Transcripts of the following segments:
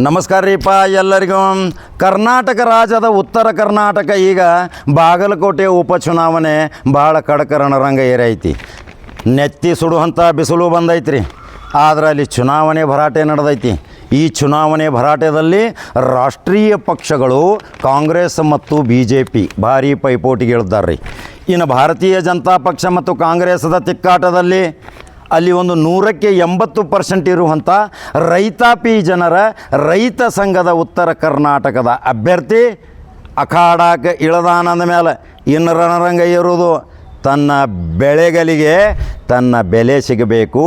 ನಮಸ್ಕಾರ ರೀಪ ಎಲ್ಲರಿಗೂ. ಕರ್ನಾಟಕ ರಾಜ್ಯದ ಉತ್ತರ ಕರ್ನಾಟಕ ಈಗ ಬಾಗಲಕೋಟೆ ಉಪಚುನಾವಣೆ ಭಾಳ ಕಡಕ ರಣರಂಗ ಏರೈತಿ. ನೆತ್ತಿ ಸುಡುವಂಥ ಬಿಸಿಲು ಬಂದೈತ್ರಿ. ಆದ್ರೆ ಅಲ್ಲಿ ಚುನಾವಣೆ ಭರಾಟೆ ನಡೆದೈತಿ. ಈ ಚುನಾವಣೆ ಭರಾಟೆಯಲ್ಲಿ ರಾಷ್ಟ್ರೀಯ ಪಕ್ಷಗಳು ಕಾಂಗ್ರೆಸ್ ಮತ್ತು BJP ಭಾರಿ ಪೈಪೋಟಿಗೆ ಇಳಿದಾರ್ರಿ. ಇನ್ನು ಭಾರತೀಯ ಜನತಾ ಪಕ್ಷ ಮತ್ತು ಕಾಂಗ್ರೆಸ್ದ ತಿಕ್ಕಾಟದಲ್ಲಿ ಅಲ್ಲಿ ಒಂದು 100ಕ್ಕೆ 80% ಇರುವಂಥ ರೈತಾಪಿ ಜನರ ರೈತ ಸಂಘದ ಉತ್ತರ ಕರ್ನಾಟಕದ ಅಭ್ಯರ್ಥಿ ಅಖಾಡಕ್ಕೆ ಇಳದಾನಂದ ಮೇಲೆ ಇನ್ನು ರಣರಂಗ ಇರುವುದು ತನ್ನ ಬೆಳೆಗಳಿಗೆ ತನ್ನ ಬೆಲೆ ಸಿಗಬೇಕು,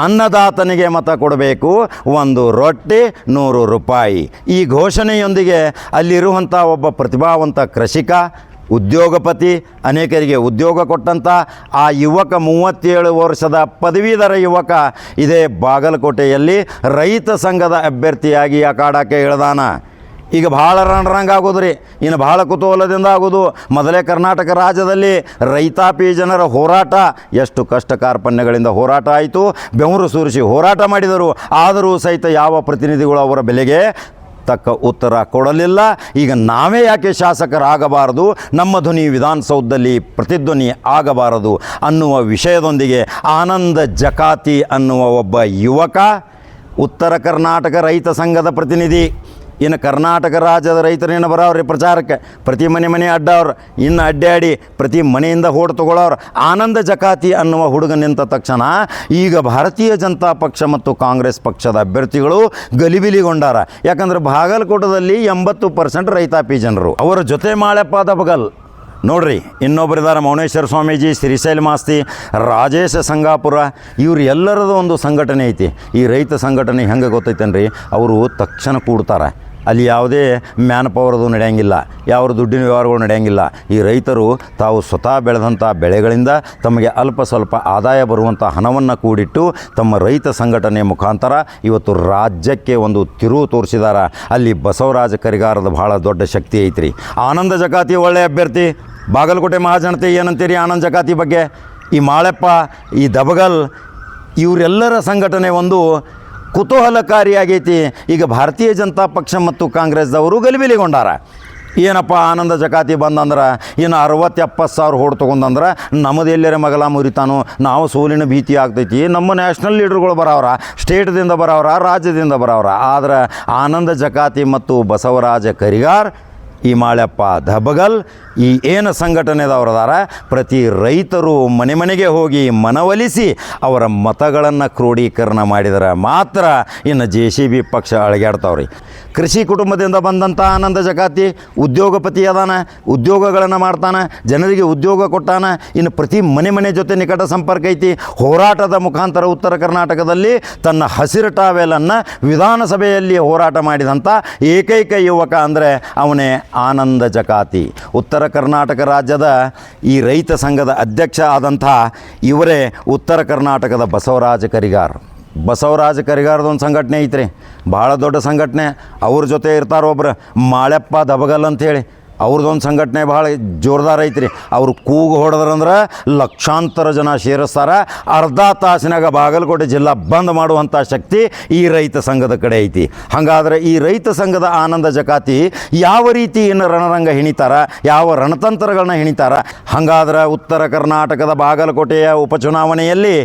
ಅನ್ನದಾತನಿಗೆ ಮತ ಕೊಡಬೇಕು, ಒಂದು ರೊಟ್ಟಿ 100 ರೂಪಾಯಿ. ಈ ಘೋಷಣೆಯೊಂದಿಗೆ ಅಲ್ಲಿರುವಂಥ ಒಬ್ಬ ಪ್ರತಿಭಾವಂತ ಕೃಷಿಕ, ಉದ್ಯೋಗಪತಿ, ಅನೇಕರಿಗೆ ಉದ್ಯೋಗ ಕೊಟ್ಟಂಥ ಆ ಯುವಕ 37 ವರ್ಷದ ಪದವೀಧರ ಯುವಕ ಇದೇ ಬಾಗಲಕೋಟೆಯಲ್ಲಿ ರೈತ ಸಂಘದ ಅಭ್ಯರ್ಥಿಯಾಗಿ ಅಖಾಡಕ್ಕೆ ಇಳಿದಾನ. ಈಗ ಭಾಳ ರಣರಂಗ ಆಗೋದು ರೀ. ಇನ್ನು ಭಾಳ ಕುತೂಹಲದಿಂದ ಆಗೋದು. ಮೊದಲೇ ಕರ್ನಾಟಕ ರಾಜ್ಯದಲ್ಲಿ ರೈತಾಪಿ ಜನರ ಹೋರಾಟ ಎಷ್ಟು ಕಷ್ಟ ಕಾರ್ಪಣ್ಯಗಳಿಂದ ಹೋರಾಟ ಆಯಿತು, ಬೆವರು ಸುರಿಸಿ ಹೋರಾಟ ಮಾಡಿದರು. ಆದರೂ ಸಹಿತ ಯಾವ ಪ್ರತಿನಿಧಿಗಳು ಅವರ ಬೆಲೆಗೆ ತಕ್ಕ ಉತ್ತರ ಕೊಡಲಿಲ್ಲ. ಈಗ ನಾವೇ ಯಾಕೆ ಶಾಸಕರಾಗಬಾರದು, ನಮ್ಮ ಧ್ವನಿ ವಿಧಾನಸೌಧದಲ್ಲಿ ಪ್ರತಿಧ್ವನಿ ಆಗಬಾರದು ಅನ್ನುವ ವಿಷಯದೊಂದಿಗೆ ಆನಂದ ಜಕಾತಿ ಅನ್ನುವ ಒಬ್ಬ ಯುವಕ, ಉತ್ತರ ಕರ್ನಾಟಕ ರೈತ ಸಂಘದ ಪ್ರತಿನಿಧಿ. ಇನ್ನು ಕರ್ನಾಟಕ ರಾಜ್ಯದ ರೈತರೇನು ಬರೋವ್ರಿ ಪ್ರಚಾರಕ್ಕೆ, ಪ್ರತಿ ಮನೆ ಅಡ್ಡವ್ರು, ಇನ್ನು ಅಡ್ಡಾಡಿ ಪ್ರತಿ ಮನೆಯಿಂದ ಓಡ್ ತೊಗೊಳ್ಳೋರು. ಆನಂದ ಜಕಾತಿ ಅನ್ನುವ ಹುಡುಗ ನಿಂತ ತಕ್ಷಣ ಈಗ ಭಾರತೀಯ ಜನತಾ ಪಕ್ಷ ಮತ್ತು ಕಾಂಗ್ರೆಸ್ ಪಕ್ಷದ ಅಭ್ಯರ್ಥಿಗಳು ಗಲಿಬಿಲಿಗೊಂಡಾರ. ಯಾಕಂದ್ರೆ ಬಾಗಲಕೋಟದಲ್ಲಿ 80% ರೈತಾಪಿ ಜನರು. ಅವರ ಜೊತೆ ಮಾಳೆಪ್ಪ ದಬಗಲ್ ನೋಡ್ರಿ, ಇನ್ನೊಬ್ಬರಿದ್ದಾರೆ ಮೌನೇಶ್ವರ ಸ್ವಾಮೀಜಿ, ಶ್ರೀಶೈಲ ಮಾಸ್ತಿ, ರಾಜೇಶ ಸಂಗಾಪುರ. ಇವ್ರು ಎಲ್ಲರದು ಒಂದು ಸಂಘಟನೆ ಐತಿ. ಈ ರೈತ ಸಂಘಟನೆ ಹೆಂಗೆ ಗೊತ್ತೈತೇನ್ರಿ, ಅವರು ತಕ್ಷಣ ಕೂಡ್ತಾರೆ. ಅಲ್ಲಿ ಯಾವುದೇ ಮ್ಯಾನ್ ಪವರ್ದು ನಡೆಯಂಗಿಲ್ಲ, ಯಾವ ದುಡ್ಡಿನ ವ್ಯವಹಾರಗಳು ನಡೆಯಂಗಿಲ್ಲ. ಈ ರೈತರು ತಾವು ಸ್ವತಃ ಬೆಳೆದಂಥ ಬೆಳೆಗಳಿಂದ ತಮಗೆ ಅಲ್ಪ ಸ್ವಲ್ಪ ಆದಾಯ ಬರುವಂಥ ಹಣವನ್ನು ಕೂಡಿಟ್ಟು ತಮ್ಮ ರೈತ ಸಂಘಟನೆ ಮುಖಾಂತರ ಇವತ್ತು ರಾಜ್ಯಕ್ಕೆ ಒಂದು ತಿರುವು ತೋರಿಸಿದಾರ. ಅಲ್ಲಿ ಬಸವರಾಜ ಕರಿಗಾರದ ಭಾಳ ದೊಡ್ಡ ಶಕ್ತಿ ಐತ್ರಿ. ಆನಂದ ಜಕಾತಿ ಒಳ್ಳೆಯ ಅಭ್ಯರ್ಥಿ. ಬಾಗಲಕೋಟೆ ಮಹಾಜನತೆ ಏನಂತೀರಿ ಆನಂದ ಜಕಾತಿ ಬಗ್ಗೆ? ಈ ಮಾಳೆಪ್ಪ, ಈ ದಬಗಲ್, ಇವರೆಲ್ಲರ ಸಂಘಟನೆ ಒಂದು ಕುತೂಹಲಕಾರಿಯಾಗೈತಿ. ಈಗ ಭಾರತೀಯ ಜನತಾ ಪಕ್ಷ ಮತ್ತು ಕಾಂಗ್ರೆಸ್ದವರು ಗಲಿಬಿಲಿಗೊಂಡಾರ. ಏನಪ್ಪ ಆನಂದ ಜಕಾತಿ ಬಂದಂದ್ರೆ ಇನ್ನು 60-70 ಸಾವಿರ ಓಟ್ ತೊಗೊಂಡಂದ್ರೆ ನಮ್ಮದು ಎಲ್ಲರ ಮಗಲ ಮುರಿತಾನು, ನಾವು ಸೋಲಿನ ಭೀತಿ ಆಗ್ತೈತಿ. ನಮ್ಮ ನ್ಯಾಷನಲ್ ಲೀಡರ್ಗಳು ಬರೋರ, ಸ್ಟೇಟ್ದಿಂದ ಬರೋರ, ರಾಜ್ಯದಿಂದ ಬರೋರ. ಆದ್ರೆ ಆನಂದ ಜಕಾತಿ ಮತ್ತು ಬಸವರಾಜ ಕರಿಗಾರ್, ಈ ಮಾಳೆಪ್ಪ ದಬಗಲ್, ಈ ಏನು ಸಂಘಟನೆದವ್ರದಾರ, ಪ್ರತಿ ರೈತರು ಮನೆ ಮನೆಗೆ ಹೋಗಿ ಮನವೊಲಿಸಿ ಅವರ ಮತಗಳನ್ನು ಕ್ರೋಢೀಕರಣ ಮಾಡಿದರೆ ಮಾತ್ರ ಇನ್ನು JCB ಪಕ್ಷ ಅಳಗ್ಯಾಡ್ತಾವ್ರಿ. ಕೃಷಿ ಕುಟುಂಬದಿಂದ ಬಂದಂಥ ಆನಂದ ಜಕಾತಿ ಉದ್ಯೋಗಪತಿ ಅದಾನ, ಉದ್ಯೋಗಗಳನ್ನು ಮಾಡ್ತಾನೆ, ಜನರಿಗೆ ಉದ್ಯೋಗ ಕೊಟ್ಟಾನ. ಇನ್ನು ಪ್ರತಿ ಮನೆ ಜೊತೆ ನಿಕಟ ಸಂಪರ್ಕ ಐತಿ. ಹೋರಾಟದ ಮುಖಾಂತರ ಉತ್ತರ ಕರ್ನಾಟಕದಲ್ಲಿ ತನ್ನ ಹಸಿರು ಟಾವೆಲನ್ನು ವಿಧಾನಸಭೆಯಲ್ಲಿ ಹೋರಾಟ ಮಾಡಿದಂಥ ಏಕೈಕ ಯುವಕ ಅಂದರೆ ಅವನೇ ಆನಂದ ಜಕಾತಿ. ಉತ್ತರ ಕರ್ನಾಟಕ ರಾಜ್ಯದ ಈ ರೈತ ಸಂಘದ ಅಧ್ಯಕ್ಷ ಆದಂಥ ಇವರೇ ಉತ್ತರ ಕರ್ನಾಟಕದ ಬಸವರಾಜ ಕರಿಗಾರ್. ಬಸವರಾಜ ಕರಿಗಾರದೊಂದು ಸಂಘಟನೆ ಐತ್ರಿ, ಭಾಳ ದೊಡ್ಡ ಸಂಘಟನೆ. ಅವ್ರ ಜೊತೆ ಇರ್ತಾರೊಬ್ರು ಮಾಳೆಪ್ಪ ದಬಗಲ್ ಅಂಥೇಳಿ, ಅವ್ರದ್ದೊಂದು ಸಂಘಟನೆ ಭಾಳ ಜೋರ್ದಾರ ಐತ್ರಿ. ಅವರು ಕೂಗು ಹೊಡೆದ್ರಂದ್ರೆ ಲಕ್ಷಾಂತರ ಜನ ಸೇರಿಸ್ತಾರೆ. ಅರ್ಧ ತಾಸಿನಾಗ ಬಾಗಲಕೋಟೆ ಜಿಲ್ಲಾ ಬಂದ್ ಮಾಡುವಂಥ ಶಕ್ತಿ ಈ ರೈತ ಸಂಘದ ಕಡೆ ಐತಿ. ಹಾಗಾದರೆ ಈ ರೈತ ಸಂಘದ ಆನಂದ ಜಕಾತಿ ಯಾವ ರೀತಿ ಇನ್ನು ರಣರಂಗ ಹಿಣಿತಾರ, ಯಾವ ರಣತಂತ್ರಗಳನ್ನ ಹಿಣಿತಾರ? ಹಾಗಾದ್ರೆ ಉತ್ತರ ಕರ್ನಾಟಕದ ಬಾಗಲಕೋಟೆಯ ಉಪಚುನಾವಣೆಯಲ್ಲಿ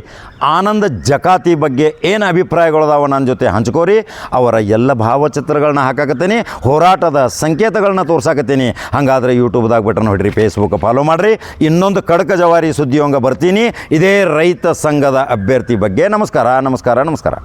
ಆನಂದ ಜಕಾತಿ ಬಗ್ಗೆ ಏನು ಅಭಿಪ್ರಾಯಗಳದಾವ ನನ್ನ ಜೊತೆ ಹಂಚ್ಕೋರಿ. ಅವರ ಎಲ್ಲ ಭಾವಚಿತ್ರಗಳನ್ನ ಹಾಕಾಕತ್ತೀನಿ, ಹೋರಾಟದ ಸಂಕೇತಗಳನ್ನ ತೋರ್ಸಾಕತ್ತೀನಿ. ಹಾಗಾದರೆ ಯೂಟ್ಯೂಬ್ದಾಗ ಬಟನ್ ಹೊಡ್ರಿ, ಫೇಸ್ಬುಕ್ ಫಾಲೋ ಮಾಡಿರಿ. ಇನ್ನೊಂದು ಕಡಕ ಜವಾರಿ ಸುದ್ದಿಯೊಂಗ ಬರ್ತೀನಿ ಇದೇ ರೈತ ಸಂಘದ ಅಭ್ಯರ್ಥಿ ಬಗ್ಗೆ. ನಮಸ್ಕಾರ.